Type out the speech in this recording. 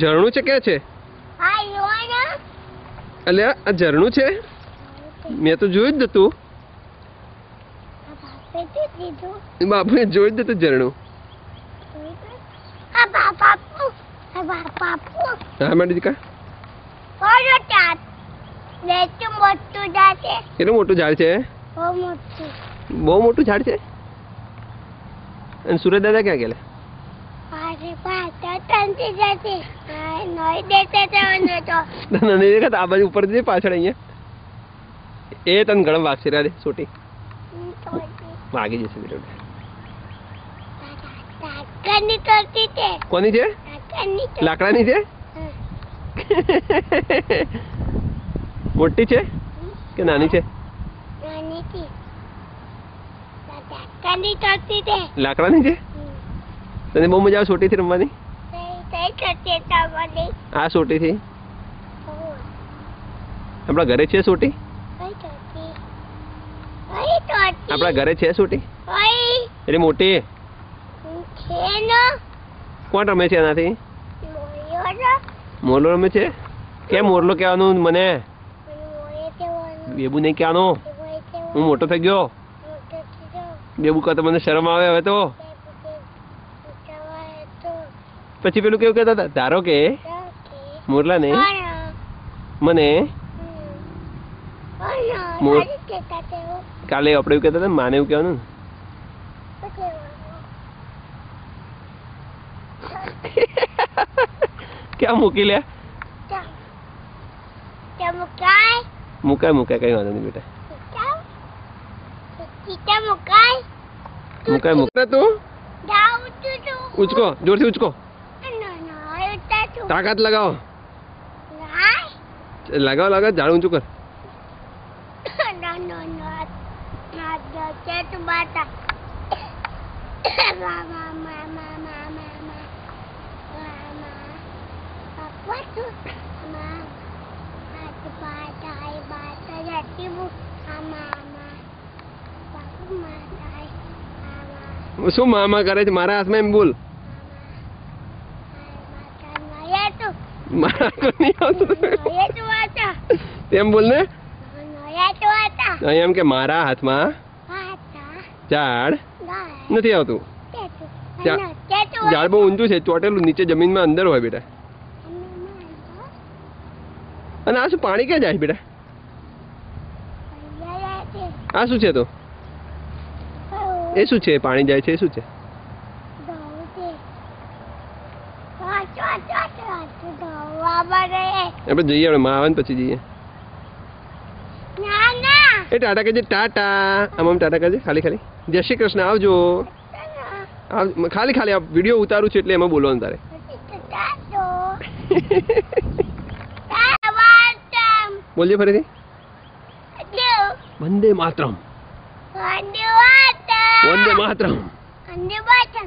ઝરણું છે કે છે? અલ્યા આ ઝરણું છે? મેં તો જોયું જ નતું. બાપુએ જોયું જ નતું ઝરણું. હા મારી દીકા કેટલું મોટું ઝાડ છે? બહુ મોટું ઝાડ છે. અને સુરજ દાદા ક્યાં ગયેલા? નહીં દેખાતા આ બાજુ ઉપર જઈએ પાછળ અહીંયા. એ તને ગળમ વાગશે રે સોટી વાગી જશે બીજો. કોની છે? લાકડાની છે? મોટી છે કે નાની છે? લાકડાની છે. તને બહુ મજા આવે સોટી થી રમવાની? આ સોટી થી આપણા ઘરે છે સોટી? આપણા ઘરે છે સોટી? એટલે મોટી કોણ રમે છે એનાથી? મોરલો રમે છે. કેમ મોરલો કહેવાનું મને? બેબુ નહીં કહેવાનું. હું મોટો થઈ ગયો. બેબુ કહે તો મને શરમ આવે હવે તો. પછી પેલું કેવું કહેતા હતા? ધારો કે મોરલા ને મને કાલે આપણે એવું કહેતા હતા માને એવું કહેવાનું. ક્યાં મૂકી લે? મુકાય મુકાય કઈ વાંધો નહીં બેટા. મુકાય મુકાય તું ઉચકો જોરથી ઉચકો. તાકાત લગાવો લગાવો લગાવો ઝાડ ઊંચું કર. શું મામા કરે છે મારા હાથમાં? એમ બોલ. મારા તો નહીં આવતું. તેમ બોલ ને. એમ કે મારા હાથમાં ઝાડ નથી આવતું. ઝાડ બહુ ઊંચું છે, ચોટેલું નીચે જમીનમાં અંદર હોય બેટા. અને આ શું પાણી ક્યાં જાય બેટા? આ શું છે? તો એ શું છે? પાણી જાય છે એ શું છે? આપણે જઈએ આપણે માં આવે ને પછી જઈએ. એ ટાટા કહેજે. ટાટા આમ ટાટા કહેજે. ખાલી ખાલી જય શ્રી કૃષ્ણ આવજો. ખાલી ખાલી આ વિડીયો ઉતારું છું એટલે એમાં બોલવાનું તારે. બોલજે ફરીથી. વંદે માતરમ. વંદે માતરમ. વંદે માતરમ.